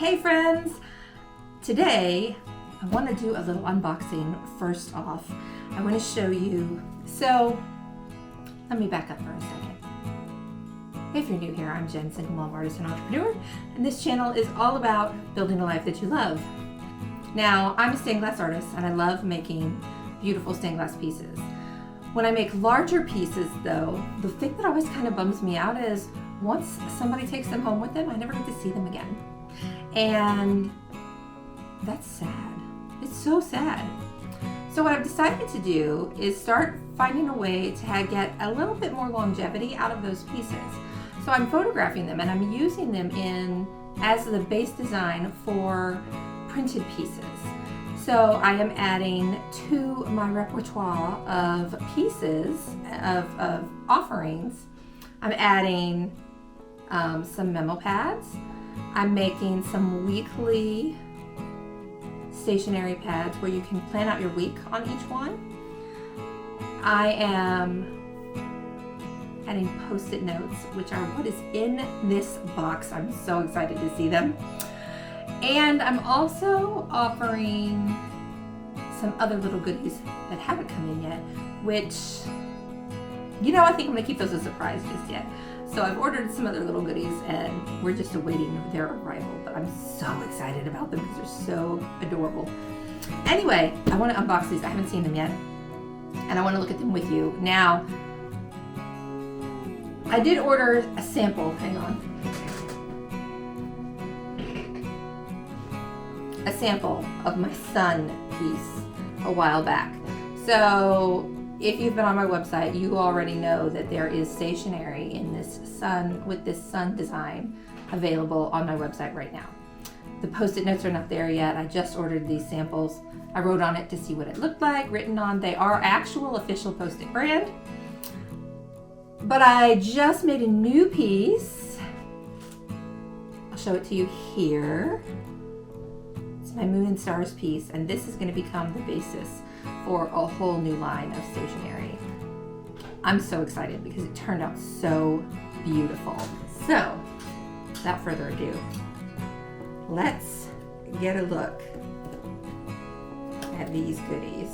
Hey friends! Today I want to do a little unboxing. First off, I want to show you, so let me back up for a second. If you're new here, I'm Jen, single mom, artist, and entrepreneur, and this channel is all about building a life that you love. Now, I'm a stained glass artist and I love making beautiful stained glass pieces. When I make larger pieces though, the thing that always kind of bums me out is once somebody takes them home with them, I never get to see them again. And that's sad. It's so sad. So what I've decided to do is start finding a way to get a little bit more longevity out of those pieces. So I'm photographing them and I'm using them as the base design for printed pieces. So I am adding to my repertoire of pieces, of offerings, I'm adding some memo pads. I'm making some weekly stationery pads where you can plan out your week on each one. I am adding post-it notes, which are what is in this box. I'm so excited to see them. And I'm also offering some other little goodies that haven't come in yet, which, I think I'm gonna keep those a surprise just yet. So I've ordered some other little goodies and we're just awaiting their arrival, but I'm so excited about them because they're so adorable. Anyway, I want to unbox these. I haven't seen them yet and I want to look at them with you. Now, I did order a sample, hang on. A sample of my sun piece a while back. So if you've been on my website, you already know that there is stationery in this sun, with this sun design available on my website right now. The post-it notes are not there yet. I just ordered these samples. I wrote on it to see what it looked like, written on. They are actual official post-it brand. But I just made a new piece. I'll show it to you here. It's my Moon and Stars piece, and this is going to become the basis for a whole new line of stationery. I'm so excited because it turned out so beautiful. So, without further ado, let's get a look at these goodies.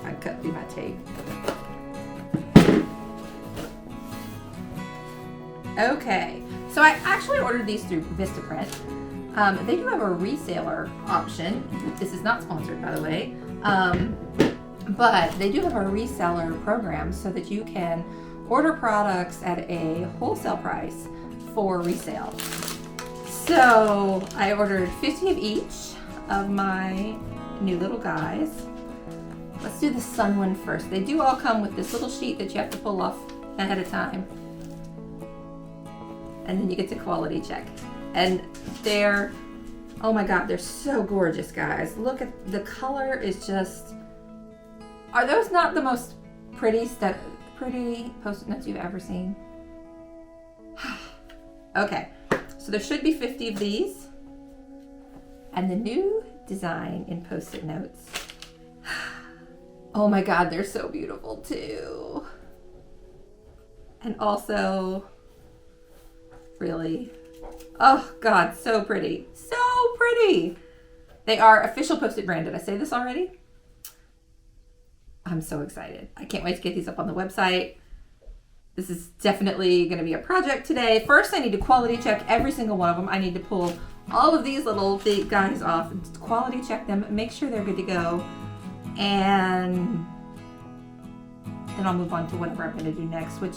I cut through my tape. Okay, so I actually ordered these through Vistaprint. They do have a reseller option. This is not sponsored, by the way, but they do have a reseller program so that you can order products at a wholesale price for resale. So I ordered 50 of each of my new little guys. Let's do the sun one first. They do all come with this little sheet that you have to pull off ahead of time. And then you get to quality check. And they're, oh my God, they're so gorgeous, guys. Look at the color is just, are those not the most pretty post-it notes you've ever seen? Okay, so there should be 50 of these. And the new design in post-it notes, oh my God, they're so beautiful too. And also, really, oh God, so pretty. So pretty. They are official post-it brand. Did I say this already? I'm so excited. I can't wait to get these up on the website. This is definitely going to be a project today. First, I need to quality check every single one of them. I need to pull all of these little big guys off, quality check them, make sure they're good to go, and then I'll move on to whatever I'm going to do next, which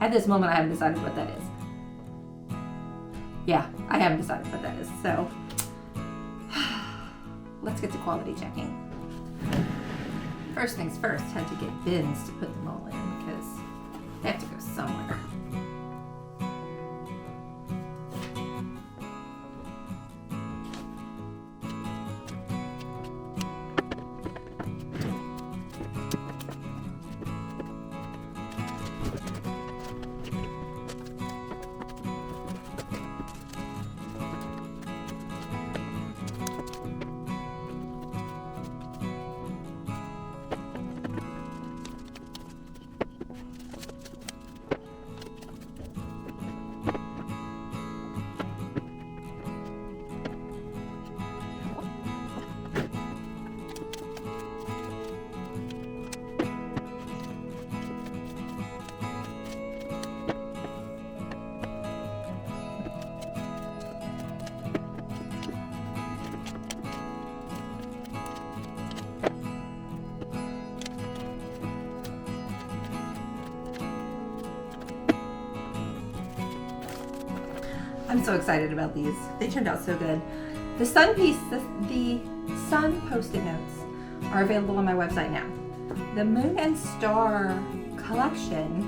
at this moment I haven't decided what that is. Yeah, I haven't decided what that is. So let's get to quality checking. First things first, had to get bins to put them all in because they have to go somewhere. I'm so excited about these. They turned out so good. The sun piece, the sun post-it notes are available on my website now. The Moon and Star collection,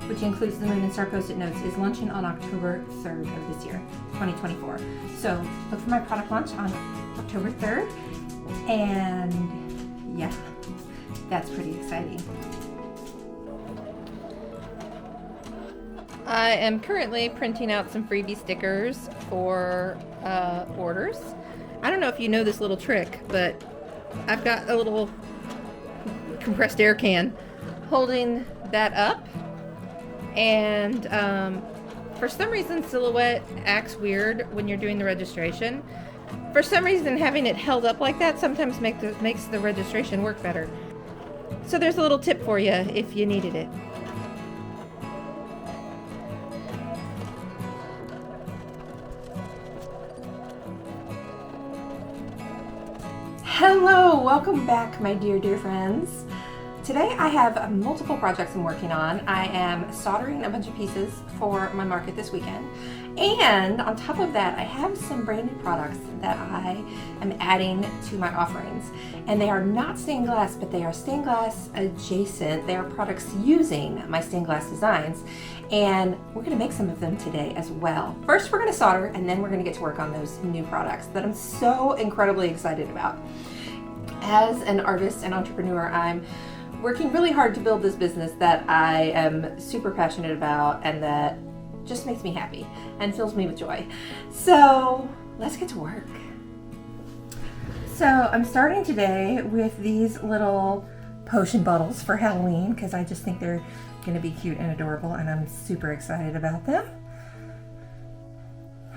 which includes the Moon and Star post-it notes, is launching on October 3rd of this year, 2024. So look for my product launch on October 3rd. And yeah, that's pretty exciting. I am currently printing out some freebie stickers for orders. I don't know if you know this little trick, but I've got a little compressed air can holding that up, and for some reason Silhouette acts weird when you're doing the registration. For some reason, having it held up like that sometimes makes the registration work better. So there's a little tip for you if you needed it. Hello, welcome back, my dear friends. Today I have multiple projects I'm working on. I am soldering a bunch of pieces for my market this weekend. And on top of that, I have some brand new products that I am adding to my offerings. And they are not stained glass, but they are stained glass adjacent. They are products using my stained glass designs. And we're gonna make some of them today as well. First, we're gonna solder, and then we're gonna get to work on those new products that I'm so incredibly excited about. As an artist and entrepreneur, I'm working really hard to build this business that I am super passionate about and that just makes me happy and fills me with joy. So let's get to work. So I'm starting today with these little potion bottles for Halloween because I just think they're going to be cute and adorable, and I'm super excited about them.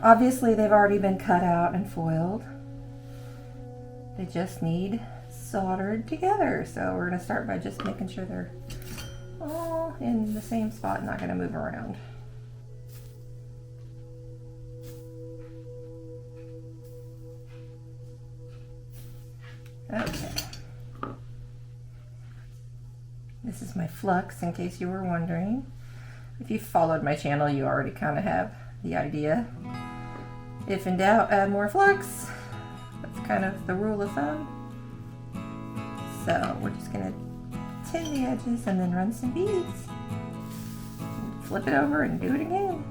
Obviously they've already been cut out and foiled. They just need soldered together. So we're going to start by just making sure they're all in the same spot, not going to move around. Okay. This is my flux, in case you were wondering. If you followed my channel, you already kind of have the idea. If in doubt, add more flux. That's kind of the rule of thumb. So we're just going to tin the edges and then run some beads. Flip it over and do it again.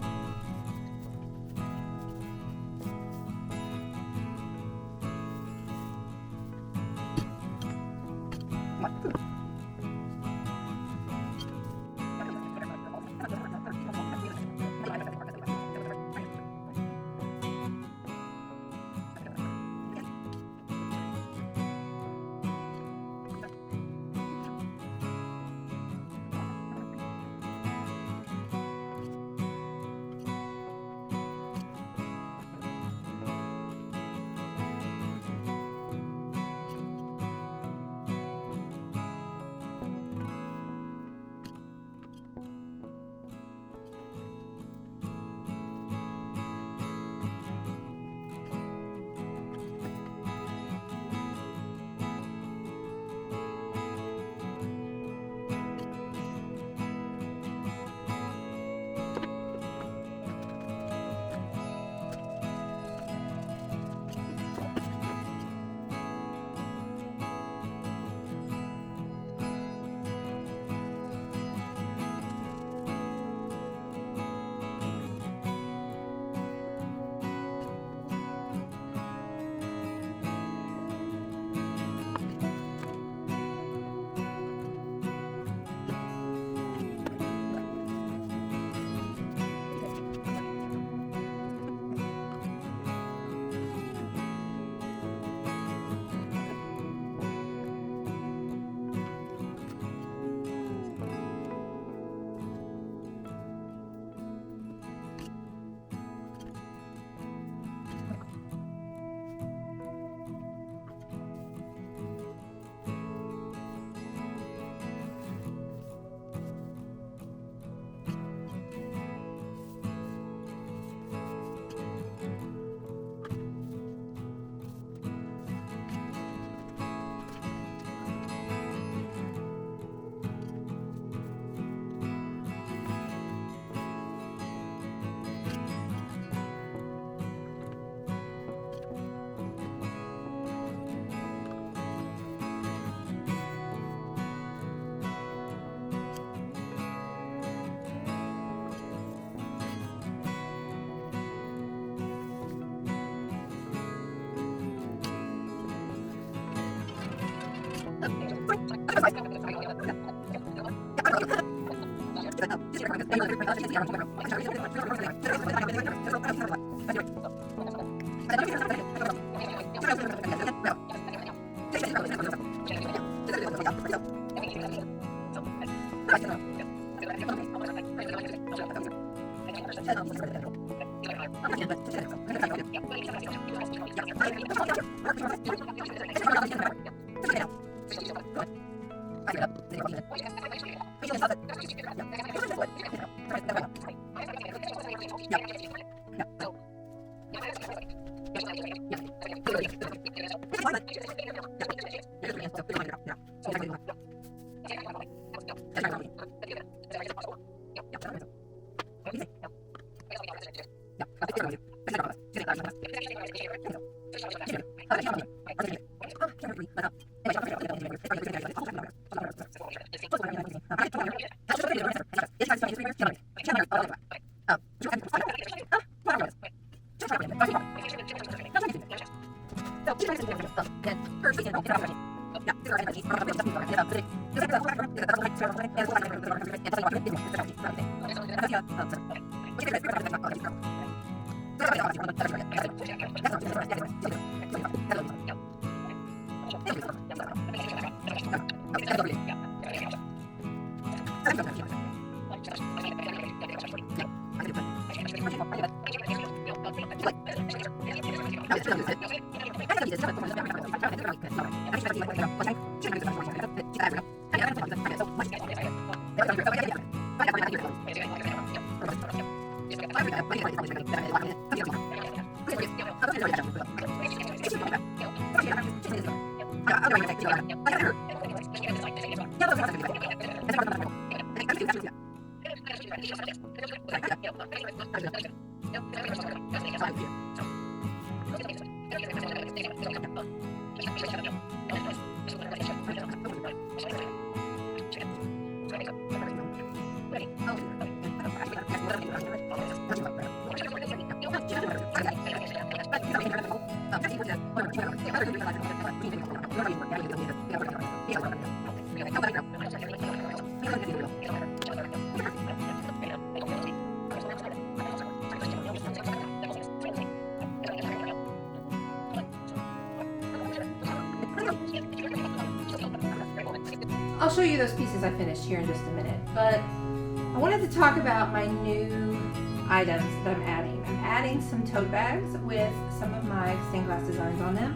I'll show you those pieces I finished here in just a minute, but I wanted to talk about my new items that I'm adding. I'm adding some tote bags with some of my stained glass designs on them.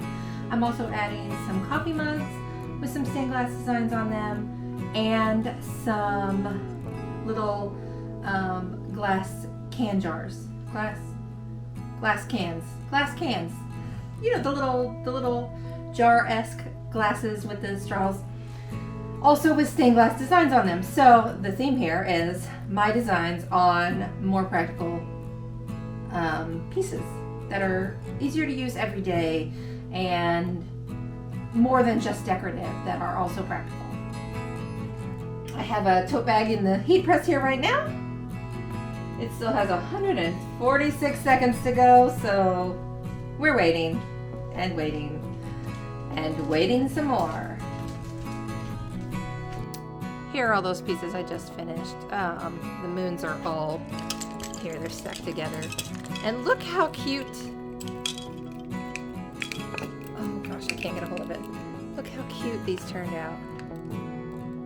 I'm also adding some coffee mugs with some stained glass designs on them, and some little glass can jars, glass cans. You know, the little jar-esque glasses with the straws. Also with stained glass designs on them. So the theme here is my designs on more practical pieces that are easier to use every day and more than just decorative, that are also practical. I have a tote bag in the heat press here right now. It still has 146 seconds to go, so we're waiting and waiting and waiting some more. Here are all those pieces I just finished. The moons are all here, they're stuck together. And look how cute. Oh gosh, I can't get a hold of it. Look how cute these turned out.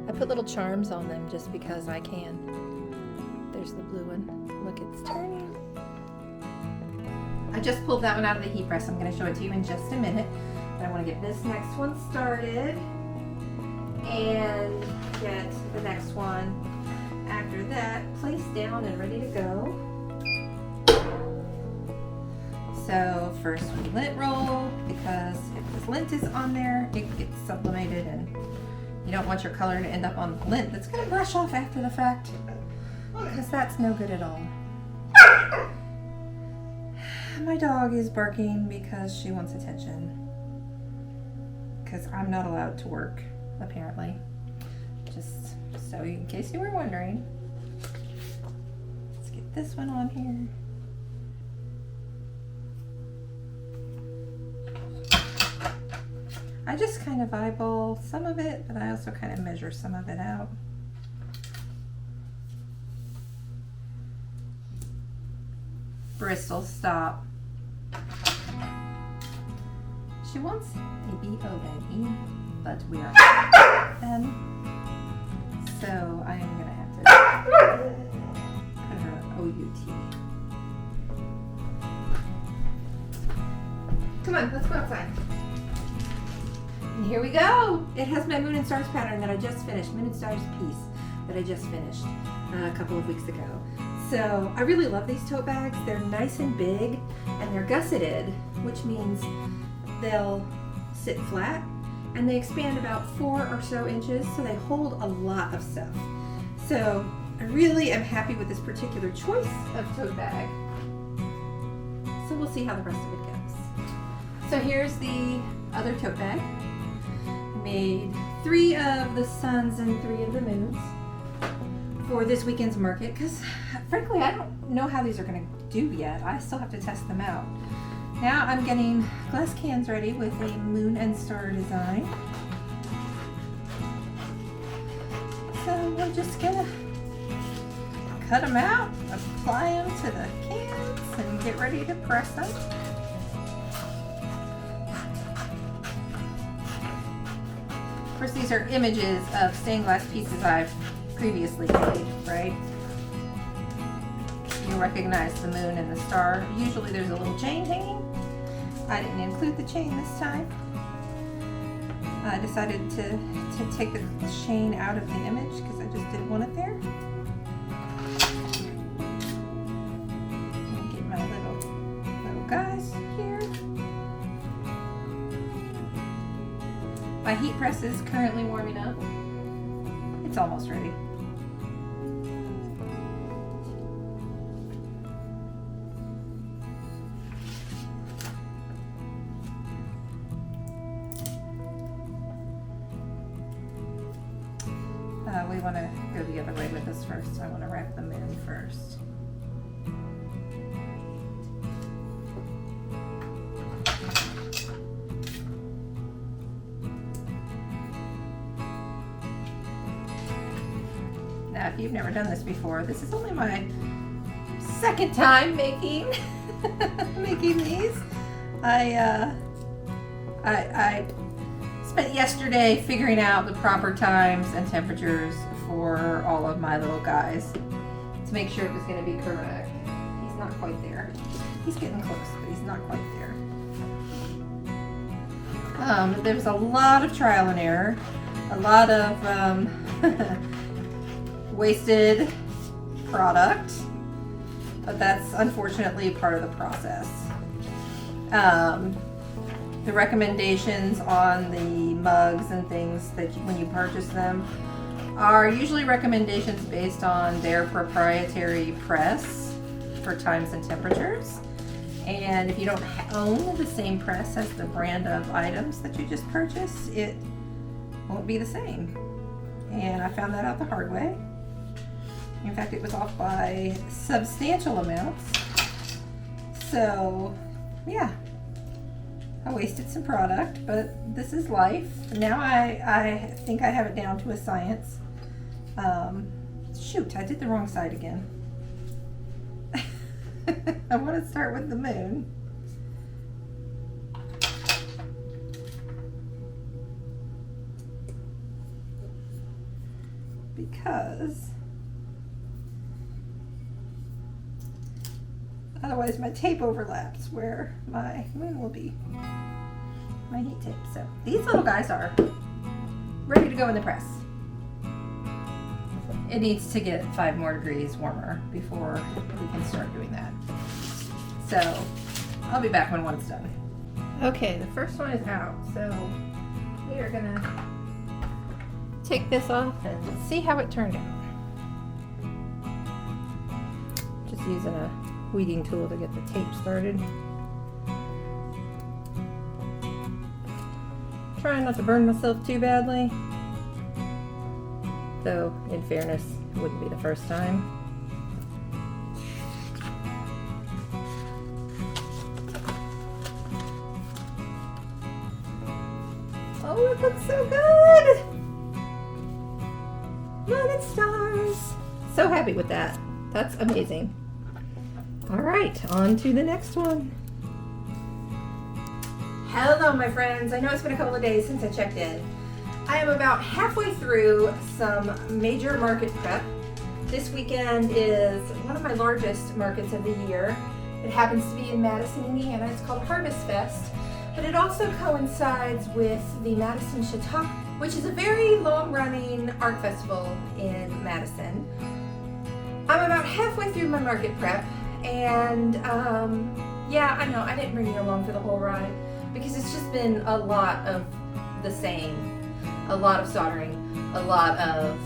I put little charms on them just because I can. There's the blue one. Look, it's turning. I just pulled that one out of the heat press. I'm going to show it to you in just a minute. But I want to get this next one started and get the next one after that placed down and ready to go. So first we lint roll, because if this lint is on there, it gets sublimated and you don't want your color to end up on the lint that's going to brush off after the fact, because that's no good at all. My dog is barking because she wants attention, because I'm not allowed to work, apparently. Just so in case you were wondering. Let's get this one on here. I just kind of eyeball some of it, but I also kind of measure some of it out. Bristol stop. She wants a B-O-N-E, but we are N. So I am gonna have to put her O-U-T. Come on, let's go outside. And here we go. It has my Moon and Stars pattern that I just finished, Moon and Stars piece that I just finished a couple of weeks ago. So I really love these tote bags. They're nice and big, and they're gusseted, which means they'll sit flat, and they expand about 4 or so inches, so they hold a lot of stuff. So I really am happy with this particular choice of tote bag. So we'll see how the rest of it goes. So here's the other tote bag. I made 3 of the suns and 3 of the moons for this weekend's market, because frankly I don't know how these are going to do yet. I still have to test them out. Now I'm getting glass cans ready with a moon and star design. So we're just gonna cut them out, apply them to the cans, and get ready to press them. Of course, these are images of stained glass pieces I've previously made, right? You'll recognize the moon and the star. Usually there's a little chain hanging. I didn't include the chain this time. I decided to take the chain out of the image because I just didn't want it there. And get my little guys here. My heat press is currently warming up. It's almost ready. We want to go the other way with this first. So I want to wrap the moon first. Now, if you've never done this before, this is only my second time making these. I spent yesterday figuring out the proper times and temperatures for all of my little guys to make sure it was going to be correct. He's not quite there. He's getting close, but he's not quite there. There's a lot of trial and error, a lot of wasted product, but that's unfortunately part of the process. The recommendations on the mugs and things that when you purchase them are usually recommendations based on their proprietary press for times and temperatures. And if you don't own the same press as the brand of items that you just purchased, it won't be the same. And I found that out the hard way. In fact, it was off by substantial amounts. So, yeah. I wasted some product, but this is life. Now I think I have it down to a science. Shoot, I did the wrong side again. I want to start with the moon. Because otherwise my tape overlaps where my moon will be. My heat tape. So these little guys are ready to go in the press. It needs to get 5 more degrees warmer before we can start doing that. So I'll be back when one's done. Okay, the first one is out. So we are gonna take this off and see how it turned out. Just using a weeding tool to get the tape started. Trying not to burn myself too badly, though in fairness it wouldn't be the first time. Oh, it looks so good! Moon and stars! So happy with that. That's amazing. All right, on to the next one. Hello, my friends. I know it's been a couple of days since I checked in. I am about halfway through some major market prep. This weekend is one of my largest markets of the year. It happens to be in Madison, Indiana. It's called Harvest Fest, but it also coincides with the Madison Chautauqua, which is a very long-running art festival in Madison. I'm about halfway through my market prep, and yeah, I know I didn't bring you along for the whole ride because it's just been a lot of the same, a lot of soldering, a lot of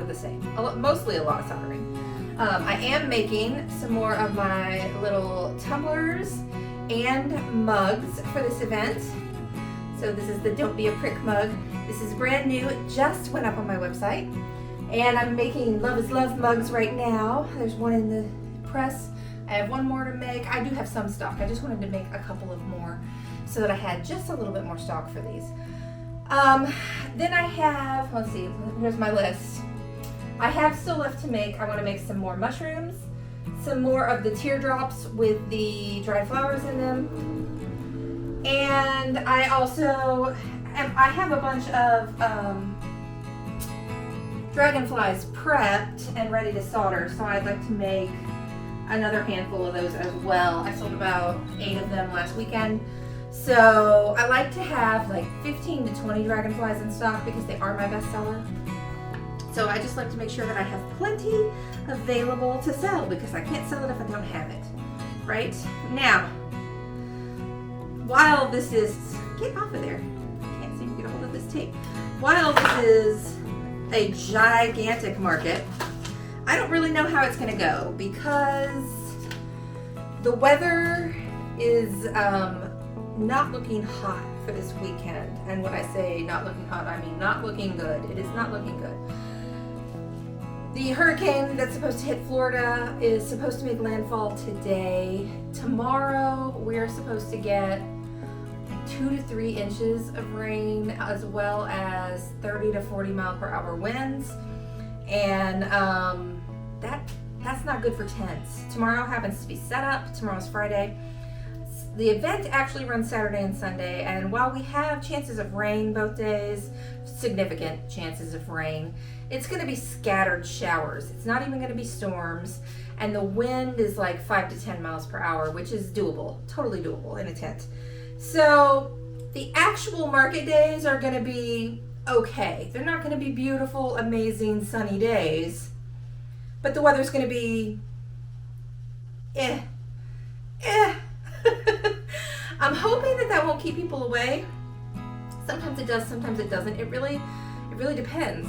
the same, mostly a lot of soldering. I am making some more of my little tumblers and mugs for this event. So this is the Don't Be a Prick mug. This is brand new, it just went up on my website. And I'm making Love is Love mugs right now. There's one in the press. I have one more to make. I do have some stock. I just wanted to make a couple of more so that I had just a little bit more stock for these. Then I have, let's see, here's my list. I have still left to make, I want to make some more mushrooms, some more of the teardrops with the dried flowers in them. And I also, I have a bunch of dragonflies prepped and ready to solder, so I'd like to make another handful of those as well. I sold about 8 of them last weekend. So I like to have like 15 to 20 dragonflies in stock because they are my best seller. So I just like to make sure that I have plenty available to sell because I can't sell it if I don't have it. Right? Now, while this is, get off of there. I can't seem to get a hold of this tape. While this is a gigantic market, I don't really know how it's going to go because the weather is not looking hot for this weekend. And when I say not looking hot, I mean not looking good. It is not looking good. The hurricane that's supposed to hit Florida is supposed to make landfall today. Tomorrow we're supposed to get 2 to 3 inches of rain as well as 30 to 40 mile per hour winds. And that's not good for tents. Tomorrow happens to be set up. Tomorrow's Friday. The event actually runs Saturday and Sunday, and while we have chances of rain both days, significant chances of rain, it's going to be scattered showers. It's not even going to be storms, and the wind is like 5 to 10 miles per hour, which is doable, totally doable in a tent. So the actual market days are going to be okay. They're not going to be beautiful, amazing, sunny days, but the weather's going to be I'm hoping that won't keep people away. Sometimes it does, sometimes it doesn't. It really depends,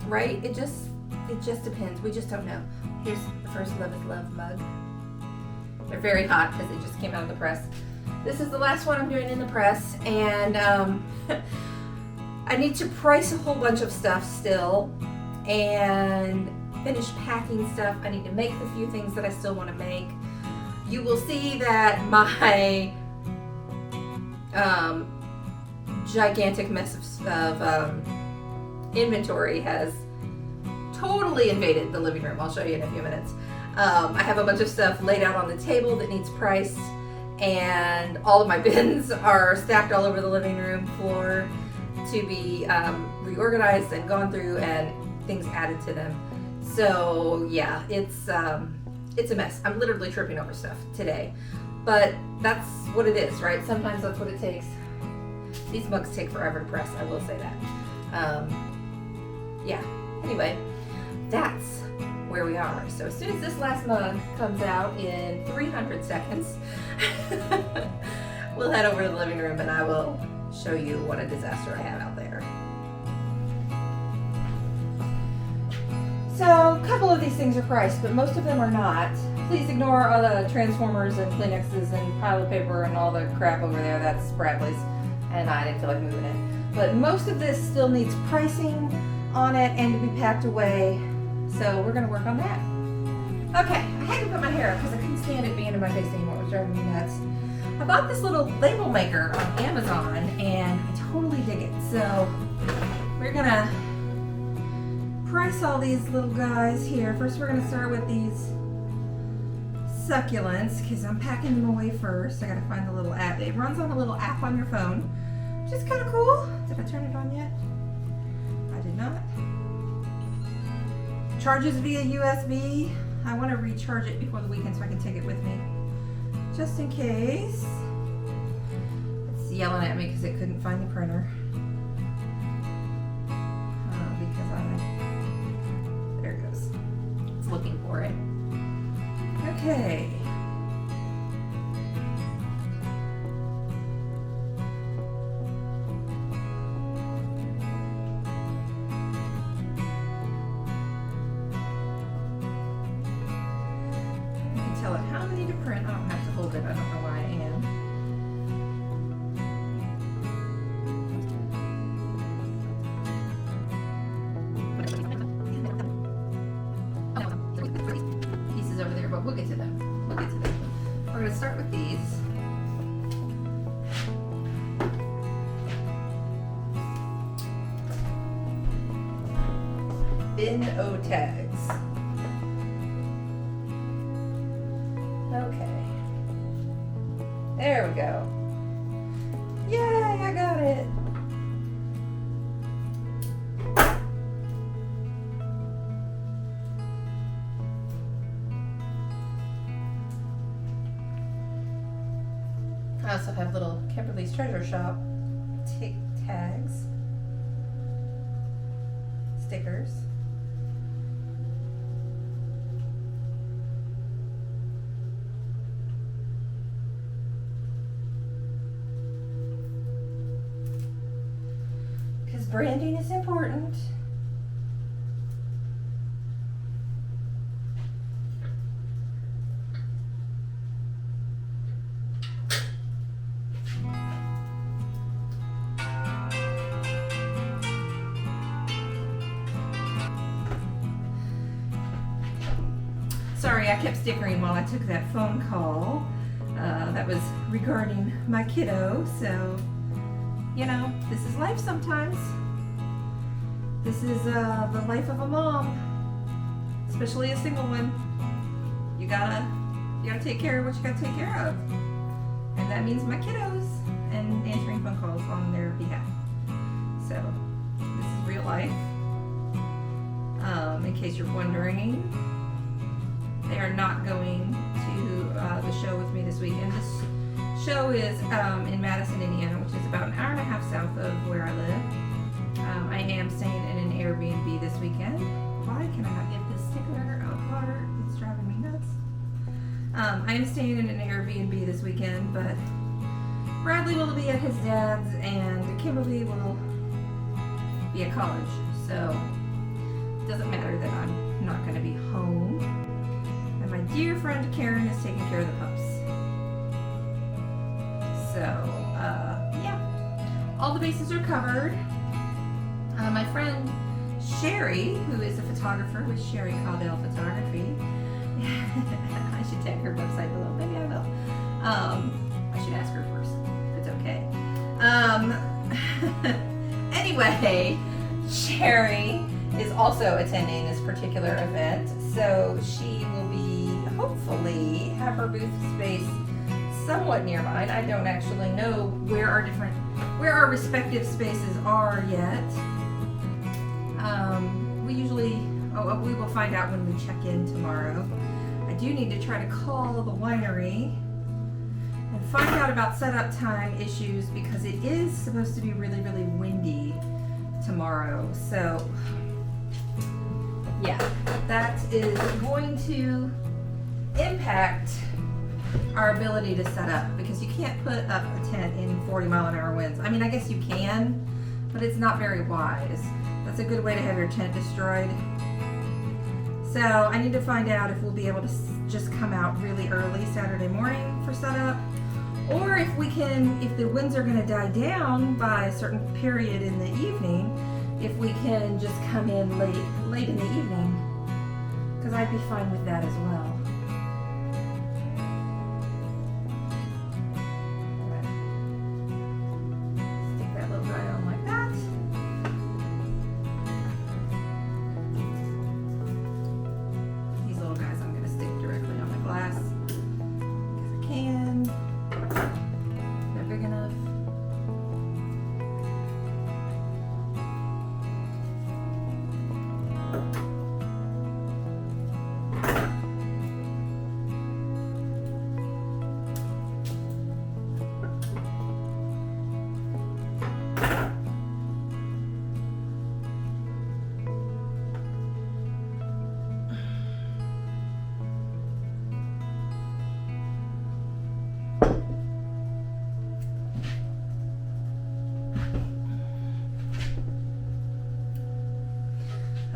right? It just depends. We just don't know. Here's the first Love is Love mug. They're very hot because they just came out of the press. This is the last one I'm doing in the press, and I need to price a whole bunch of stuff still and finish packing stuff. I need to make the few things that I still want to make. You will see that my gigantic mess of inventory has totally invaded the living room. I'll show you in a few minutes. I have a bunch of stuff laid out on the table that needs priced, and all of my bins are stacked all over the living room floor to be reorganized and gone through and things added to them. So yeah, it's a mess. I'm literally tripping over stuff today, but that's what it is, right? Sometimes that's what it takes. These mugs take forever to press, I will say that. Yeah, anyway, that's where we are. So as soon as this last mug comes out in 300 seconds, we'll head over to the living room and I will show you what a disaster I have out there. So a couple of these things are priced, but most of them are not. Please ignore all the Transformers and Kleenexes and pile of paper and all the crap over there. That's Bradley's, and I didn't feel like moving it. But most of this still needs pricing on it and to be packed away, so we're going to work on that. Okay, I had to put my hair up because I couldn't stand it being in my face anymore. It was driving me nuts. I bought this little label maker on Amazon, and I totally dig it. So we're going to price all these little guys here. First we're going to start with these succulents because I'm packing them away first. I gotta find the little app. It runs on a little app on your phone, which is kind of cool. Did I turn it on yet? I did not. Charges via USB. I want to recharge it before the weekend so I can take it with me, just in case. It's yelling at me because it couldn't find the printer. There it goes. It's looking for it. Okay. You can tell it how many to print. I don't have to hold it. I don't know why I am. Pieces over there, but we'll get to them. We'll get to them. We're going to start with these. Bin-O tags. Okay. There we go. Yay, I got it. I also have little Kimberly's Treasure Shop tags, stickers. Because branding is important. Sorry, I kept stickering while I took that phone call. That was regarding my kiddo, so, you know, this is life sometimes. This is the life of a mom, especially a single one. You gotta take care of what you gotta take care of. And that means my kiddos and answering phone calls on their behalf. So, this is real life. In case you're wondering, they are not going to the show with me this weekend. This show is in Madison, Indiana, which is about an hour and a half south of where I live. I am staying in an Airbnb this weekend. Why can I not get this sticker apart? It's driving me nuts. I am staying in an Airbnb this weekend, but Bradley will be at his dad's and Kimberly will be at college. So it doesn't matter that I'm not going to be home. And my dear friend Karen is taking care of the pups. So, yeah, all the bases are covered. My friend Sherry, who is a photographer with Sherry Caudell Photography, I should tag her website below. Maybe I will. I should ask her first if it's okay. Anyway, Sherry is also attending this particular event, so she will be hopefully have her booth space somewhat near mine. I don't actually know where our respective spaces are yet. We will find out when we check in tomorrow. I do need to try to call the winery and find out about setup time issues because it is supposed to be really, really windy tomorrow. So yeah, that is going to impact our ability to set up because you can't put up a tent in 40-mile-an-hour winds. I mean, I guess you can, but it's not very wise. That's a good way to have your tent destroyed. So I need to find out if we'll be able to just come out really early Saturday morning for setup, or if the winds are going to die down by a certain period in the evening, if we can just come in late in the evening, because I'd be fine with that as well. Stick that little guy on like that. These little guys I'm going to stick directly on the glass.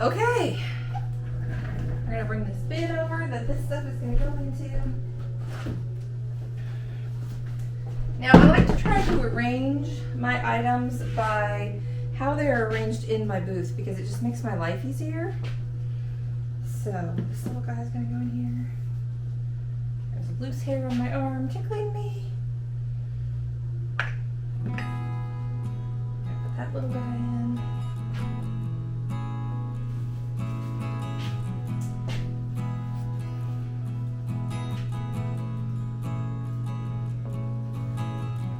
Okay, we're gonna bring this bin over that this stuff is gonna go into. Now I like to try to arrange my items by how they're arranged in my booth because it just makes my life easier. So this little guy's gonna go in here. There's a loose hair on my arm tickling me. Put that little guy in.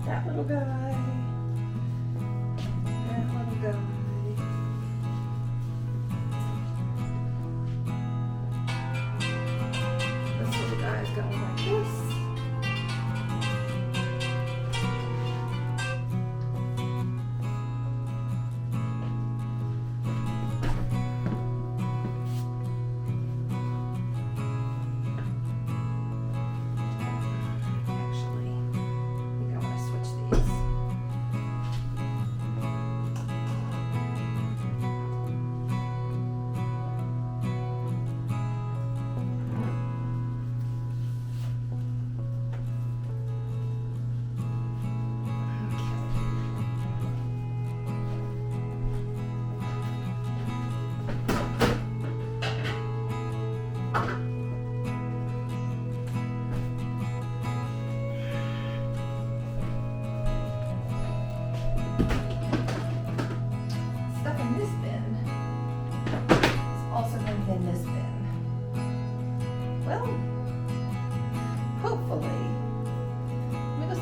That little guy. That little guy. This little guy is going like this.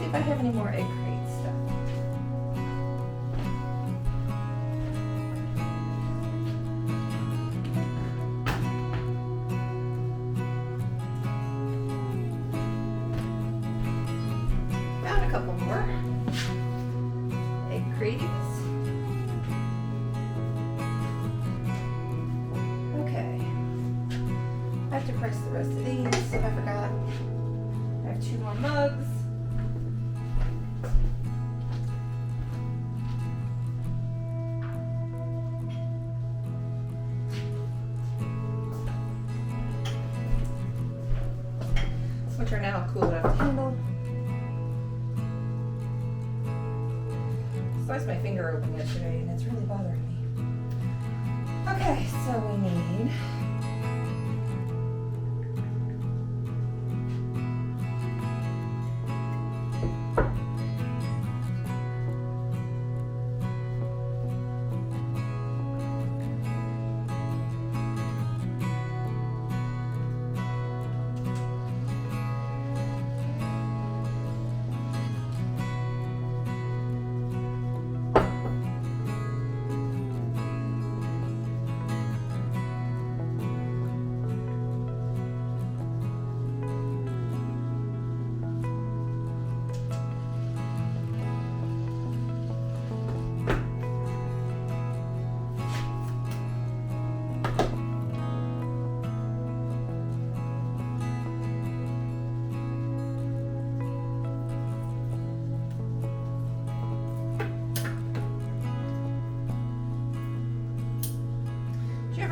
If I have any more egg crate stuff. Found a couple more egg crates. Okay. I have to price the rest of these. I forgot. I have 2 more mugs. Which are now cool enough to handle. Sliced my finger open yesterday and it's really bothering me. Okay, so we need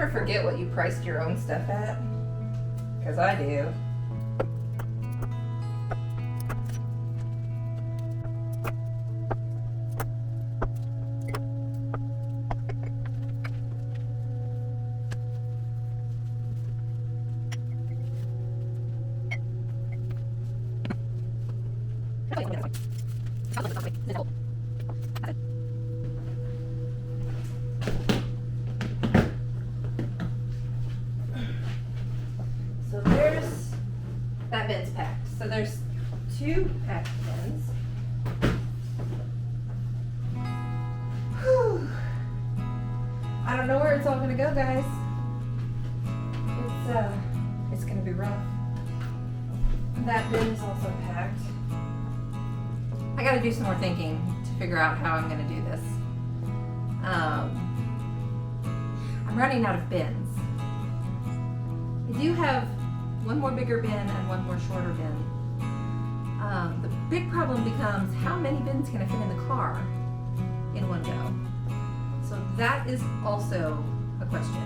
ever forget what you priced your own stuff at? Because I do. So there's that bin's packed. So there's 2 packed bins. Whew. I don't know where it's all gonna go, guys. It's gonna be rough. That bin is also packed. I gotta do some more thinking to figure out how I'm gonna do this. I'm running out of bins. I do have 1 more bigger bin and 1 more shorter bin. The big problem becomes how many bins can I fit in the car in one go? So that is also a question.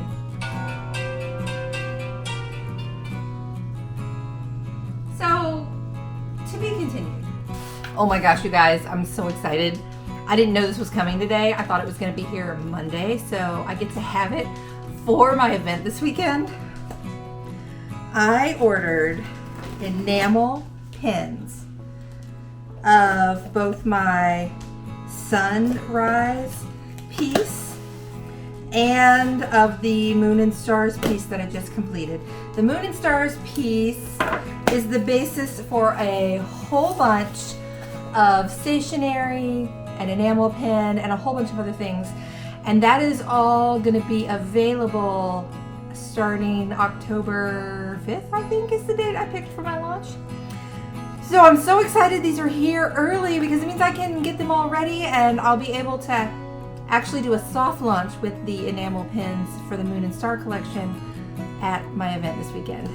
So, to be continued. Oh my gosh, you guys, I'm so excited. I didn't know this was coming today. I thought it was going to be here Monday, so I get to have it for my event this weekend. I ordered enamel pins of both my sunrise piece and of the moon and stars piece that I just completed. The moon and stars piece is the basis for a whole bunch of stationery, an enamel pin, and a whole bunch of other things. And that is all going to be available starting October 5th, I think is the date I picked for my launch. So I'm so excited these are here early because it means I can get them all ready and I'll be able to actually do a soft launch with the enamel pins for the Moon and Star collection at my event this weekend.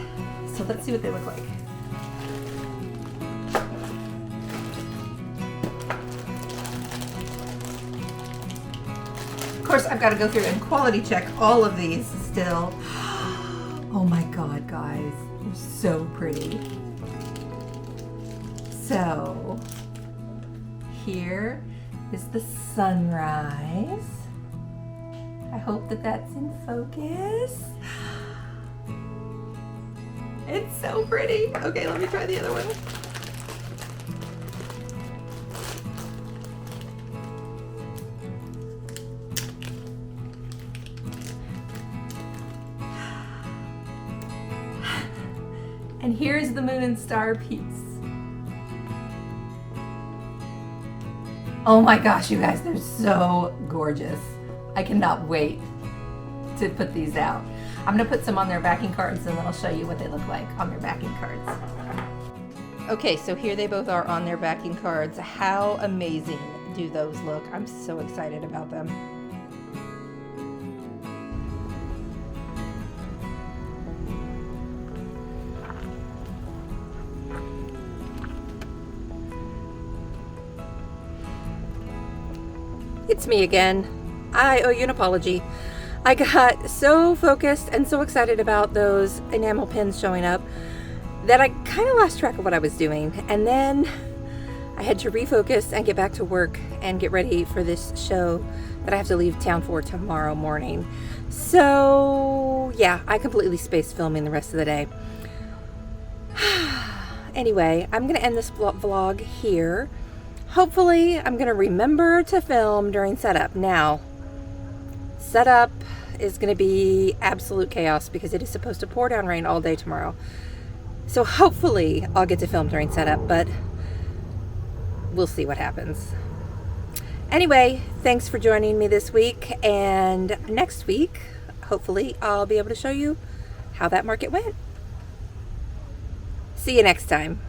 So let's see what they look like. Of course, I've got to go through and quality check all of these still. Oh my God, guys, they're so pretty. So, here is the sunrise. I hope that that's in focus. It's so pretty. Okay, let me try the other one. And here's the moon and star piece. Oh my gosh, you guys, they're so gorgeous. I cannot wait to put these out. I'm gonna put some on their backing cards and then I'll show you what they look like on their backing cards. Okay, so here they both are on their backing cards. How amazing do those look? I'm so excited about them. It's me again. I owe you an apology. I got so focused and so excited about those enamel pins showing up that I kind of lost track of what I was doing. And then I had to refocus and get back to work and get ready for this show that I have to leave town for tomorrow morning. So yeah, I completely spaced filming the rest of the day. Anyway, I'm gonna end this vlog here. Hopefully, I'm gonna remember to film during setup. Now, setup is gonna be absolute chaos because it is supposed to pour down rain all day tomorrow. So hopefully, I'll get to film during setup, but we'll see what happens. Anyway, thanks for joining me this week, and next week, hopefully, I'll be able to show you how that market went. See you next time.